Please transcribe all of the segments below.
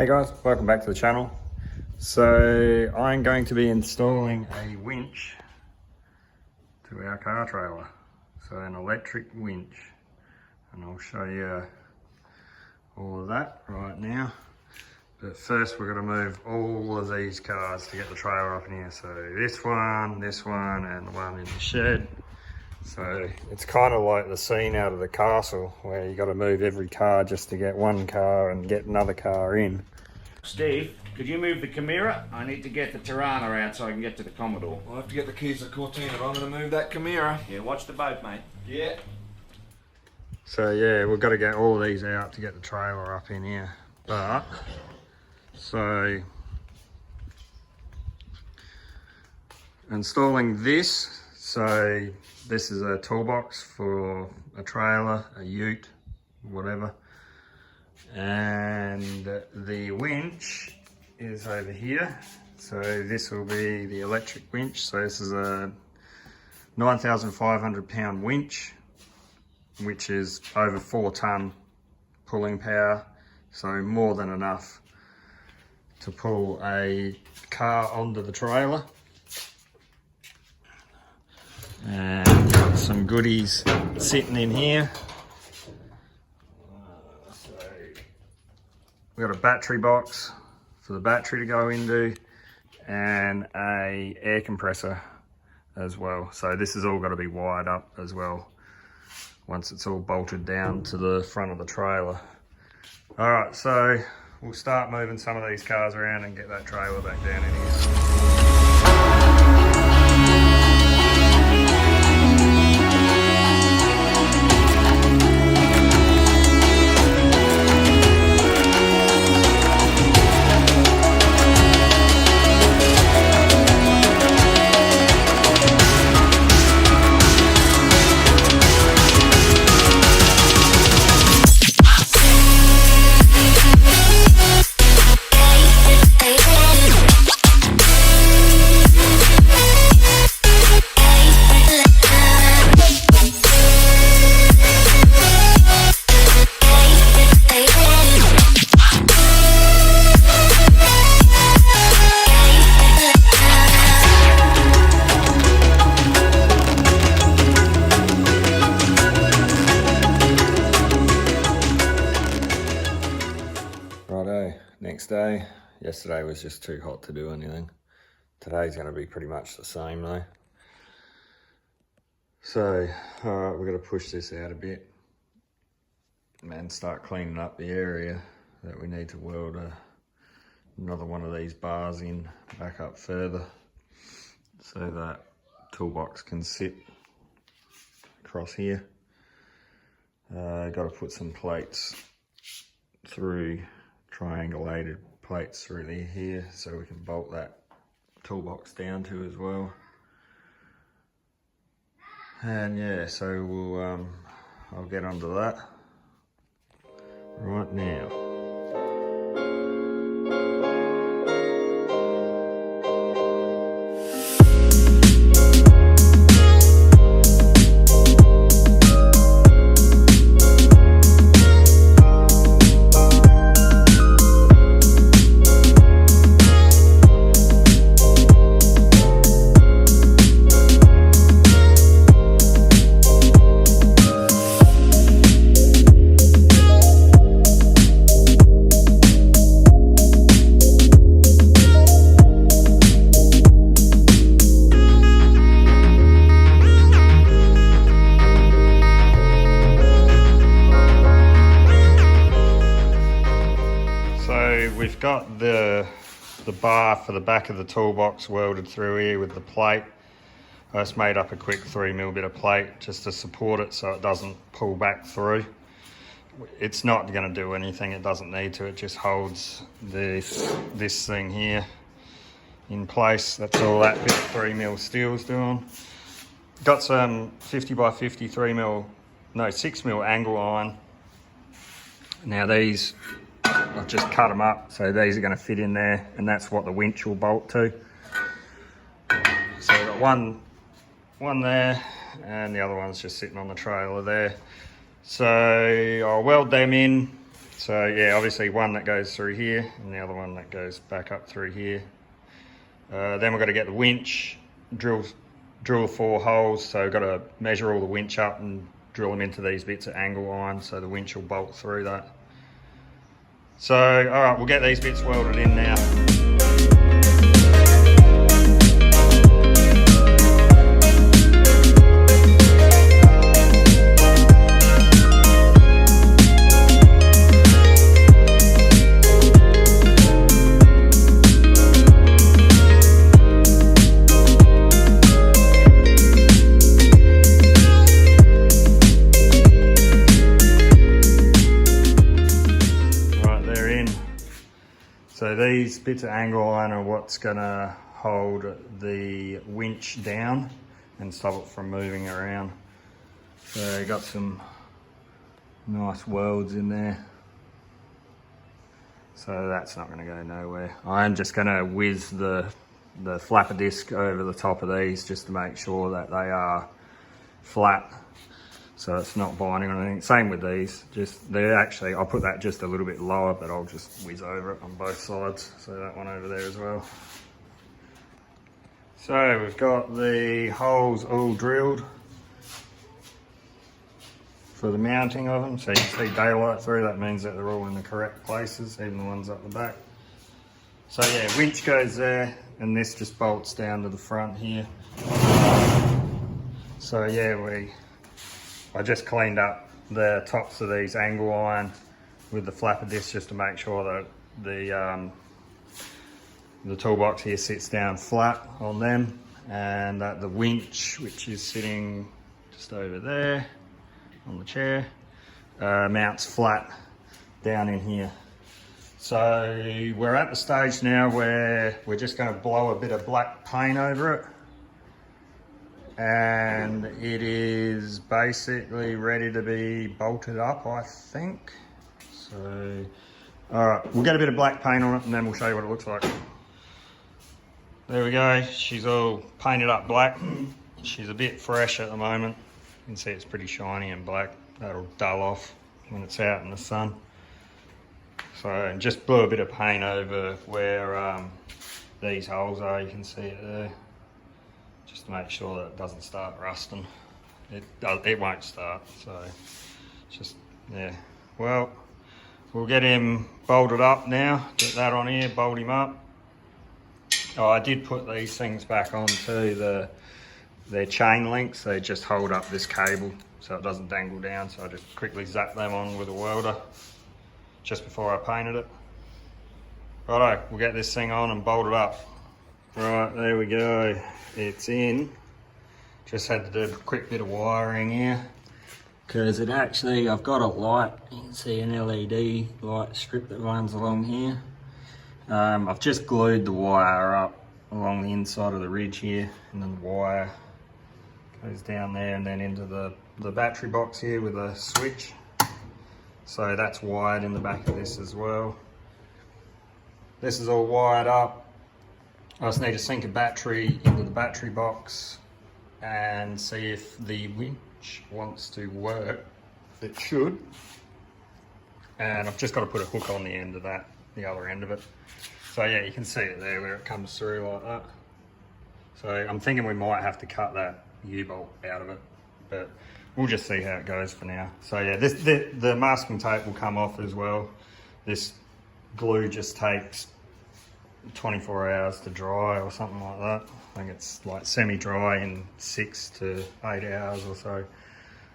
Hey guys, welcome back to the channel. So I'm going to be installing a winch to our car trailer. So an electric winch, and I'll show you all of that right now. But first we're going to move all of these cars to get the trailer up in here. So this one, and the one in the shed. So it's kind of like the scene out of the castle where you got to move every car just to get one car and get another car in. Steve, could you move the Chimera? I need to get the Tirana out so I can get to the Commodore. I'll have to get the keys to the Cortina, but I'm going to move that Chimera. Yeah, watch the boat, mate. Yeah. So yeah, we've got to get all of these out to get the trailer up in here. But, so, installing this, so this is a toolbox for a trailer, a ute, whatever. And the winch is over here. So this will be the electric winch. So this is a 9,500 pound winch, which is over 4 ton pulling power. So more than enough to pull a car onto the trailer. And got some goodies sitting in here. We've got a battery box for the battery to go into and a air compressor as well. So this has all got to be wired up as well once it's all bolted down to the front of the trailer. All right, so we'll start moving some of these cars around and get that trailer back down in here. Next day. Yesterday was just too hot to do anything. Today's going to be pretty much the same though. So, alright, we're going to push this out a bit and start cleaning up the area that we need to weld another one of these bars in back up further so that toolbox can sit across here. Got to put some plates through, triangulated plates through here so we can bolt that toolbox down to as well. And yeah, so we'll I'll get onto that right now. We've got the bar for the back of the toolbox welded through here with the plate. I just made up a quick 3mm bit of plate just to support it so it doesn't pull back through. It's not going to do anything, it doesn't need to, it just holds this thing here in place. That's all that bit of 3mm steel's doing. Got some 50 by 50 6mm angle iron. Now these, I've just cut them up, so these are going to fit in there, and that's what the winch will bolt to. So I've got one there, and the other one's just sitting on the trailer there. So I'll weld them in, So yeah, obviously one that goes through here and the other one that goes back up through here. Then we've got to get the winch, drill 4 holes. So we've got to measure all the winch up and drill them into these bits of angle iron so the winch will bolt through that. So, all right, we'll get these bits welded in now. So these bits of angle iron are what's gonna hold the winch down and stop it from moving around. So you got some nice welds in there. So that's not gonna go nowhere. I'm just gonna whiz the flapper disc over the top of these just to make sure that they are flat. So it's not binding on anything. Same with these. They're actually, I'll put that just a little bit lower, but I'll just whiz over it on both sides. So that one over there as well. So we've got the holes all drilled for the mounting of them. So you can see daylight through. That means that they're all in the correct places, even the ones up the back. So yeah, winch goes there, and this just bolts down to the front here. So yeah, I just cleaned up the tops of these angle iron with the flapper disc just to make sure that the toolbox here sits down flat on them, and that the winch, which is sitting just over there on the chair, mounts flat down in here. So we're at the stage now where we're just going to blow a bit of black paint over it. And it is basically ready to be bolted up, I think. So, all right, we'll get a bit of black paint on it and then we'll show you what it looks like. There we go, she's all painted up black. She's a bit fresh at the moment. You can see it's pretty shiny and black. That'll dull off when it's out in the sun. So just blew a bit of paint over where these holes are, you can see it there. Just to make sure that it doesn't start rusting. It won't start, so just, yeah. Well, we'll get him bolted up now, get that on here, bolt him up. Oh, I did put these things back onto their chain links. They just hold up this cable so it doesn't dangle down, so I just quickly zapped them on with a welder just before I painted it. Righto, we'll get this thing on and bolt it up. Right, there we go. It's in. Just had to do a quick bit of wiring here because it actually, I've got a light, you can see an LED light strip that runs along here. I've just glued the wire up along the inside of the ridge here, and then the wire goes down there and then into the battery box here with a switch. So that's wired in the back of this as well. This is all wired up. I just need to sink a battery into the battery box and see if the winch wants to work. It should. And I've just got to put a hook on the end of that, the other end of it. So yeah, you can see it there where it comes through like that. So I'm thinking we might have to cut that U-bolt out of it, but we'll just see how it goes for now. So yeah, the masking tape will come off as well. This glue just takes 24 hours to dry or something like that. I think it's like semi-dry in 6 to 8 hours or so.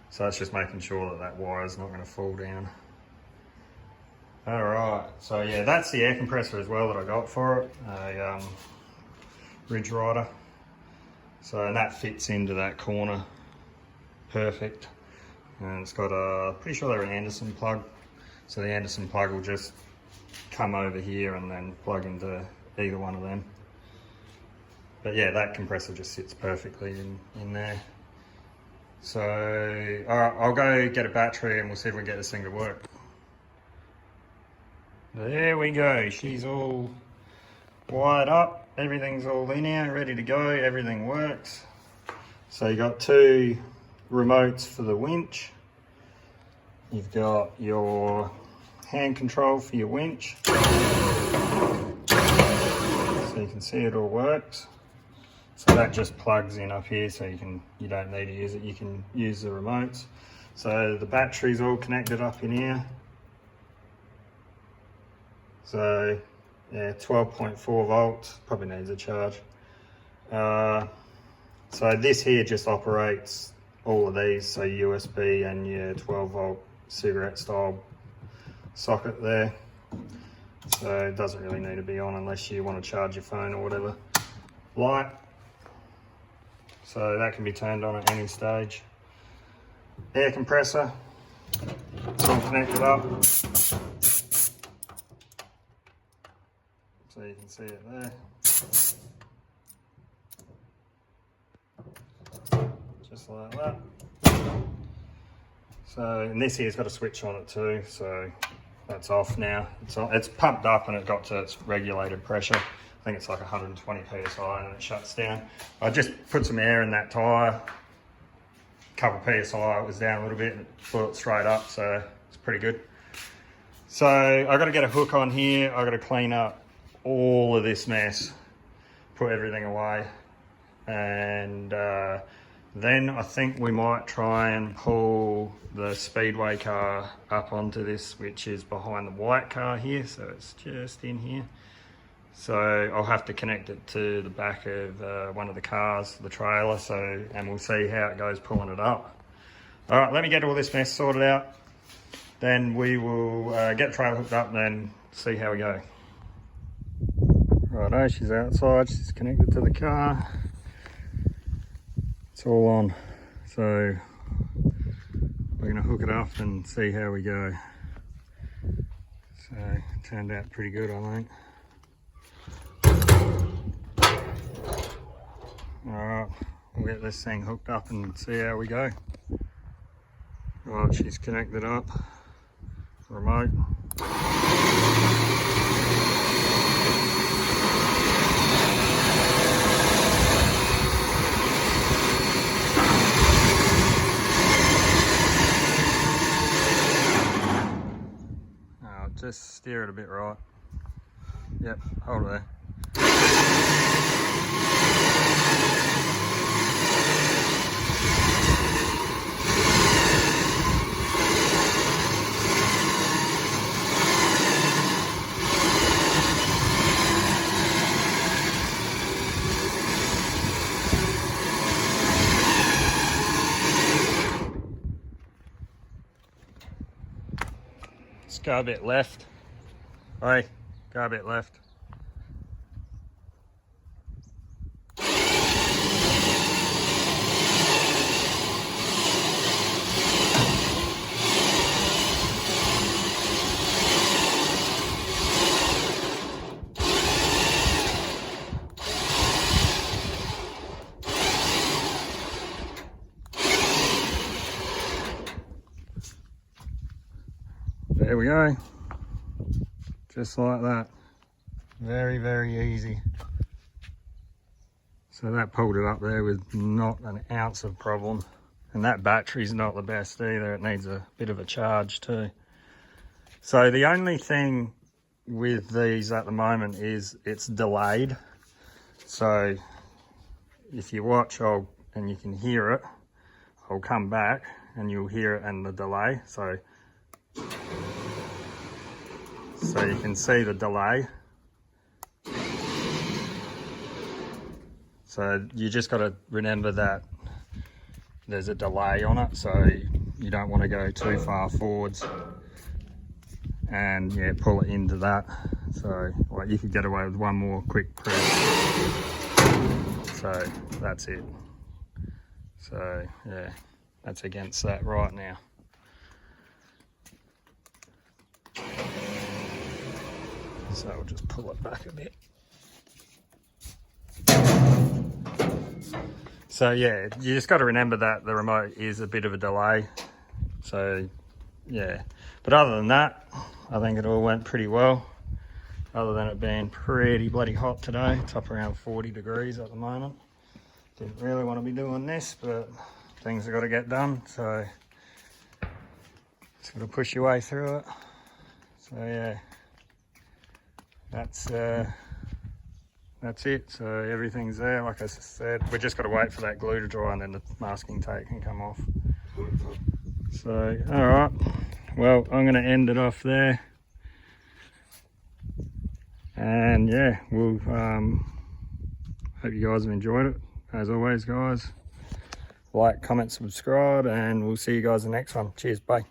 So it's just making sure that that wire is not going to fall down. All right, so yeah, that's the air compressor as well that I got for it, a Ridge Rider. So, and that fits into that corner perfect. And it's got a, pretty sure they're an Anderson plug. So the Anderson plug will just come over here and then plug into either one of them. But yeah, that compressor just sits perfectly in there. So, all right, I'll go get a battery and we'll see if we can get this thing to work. There we go, she's all wired up, everything's all in here, ready to go, everything works. So you got 2 remotes for the winch. You've got your hand control for your winch. So you can see it all works. So that just plugs in up here, so you don't need to use it, you can use the remotes. So the battery's all connected up in here. So yeah, 12.4 volts, probably needs a charge. So this here just operates all of these, so USB and your 12 volt cigarette style socket there. So it doesn't really need to be on unless you want to charge your phone or whatever. Light, so that can be turned on at any stage. Air compressor, it's all connected up. So you can see it there. Just like that. So, and this here's got a switch on it too, so that's off now. It's pumped up and it got to its regulated pressure. I think it's like 120 psi and it shuts down. I just put some air in that tyre, couple psi, it was down a little bit and it flew it straight up, so it's pretty good. So I got to get a hook on here. I got to clean up all of this mess, put everything away, and then I think we might try and pull the speedway car up onto this, which is behind the white car here, so it's just in here. So I'll have to connect it to the back of one of the cars, the trailer, and we'll see how it goes pulling it up. All right, let me get all this mess sorted out. Then we will get the trailer hooked up and then see how we go. Righto, she's outside, she's connected to the car. It's all on. So we're gonna hook it up and see how we go. So it turned out pretty good, I think. All right, we'll get this thing hooked up and see how we go. Right, she's connected up. Remote. Just steer it a bit right. Yep, hold it there. Let's go a bit left. Oi, go a bit left. There we go. Just like that. Very, very easy. So that pulled it up there with not an ounce of problem. And that battery's not the best either. It needs a bit of a charge too. So the only thing with these at the moment is it's delayed. So if you watch, and you can hear it, I'll come back and you'll hear it and the delay. So you can see the delay. So you just got to remember that there's a delay on it, so you don't want to go too far forwards and yeah, pull it into that. So like you could get away with one more quick press. So that's it. So yeah, that's against that right now. So I'll just pull it back a bit. So yeah, you just got to remember that the remote is a bit of a delay. So yeah, but other than that, I think it all went pretty well. Other than it being pretty bloody hot today. It's up around 40 degrees at the moment. Didn't really want to be doing this, but things have got to get done. So just got to push your way through it. So yeah, that's it. So everything's there, like I said. We just got to wait for that glue to dry and then the masking tape can come off. So, all right. Well, I'm going to end it off there. And yeah, we'll hope you guys have enjoyed it. As always, guys, like, comment, subscribe, and we'll see you guys in the next one. Cheers, bye.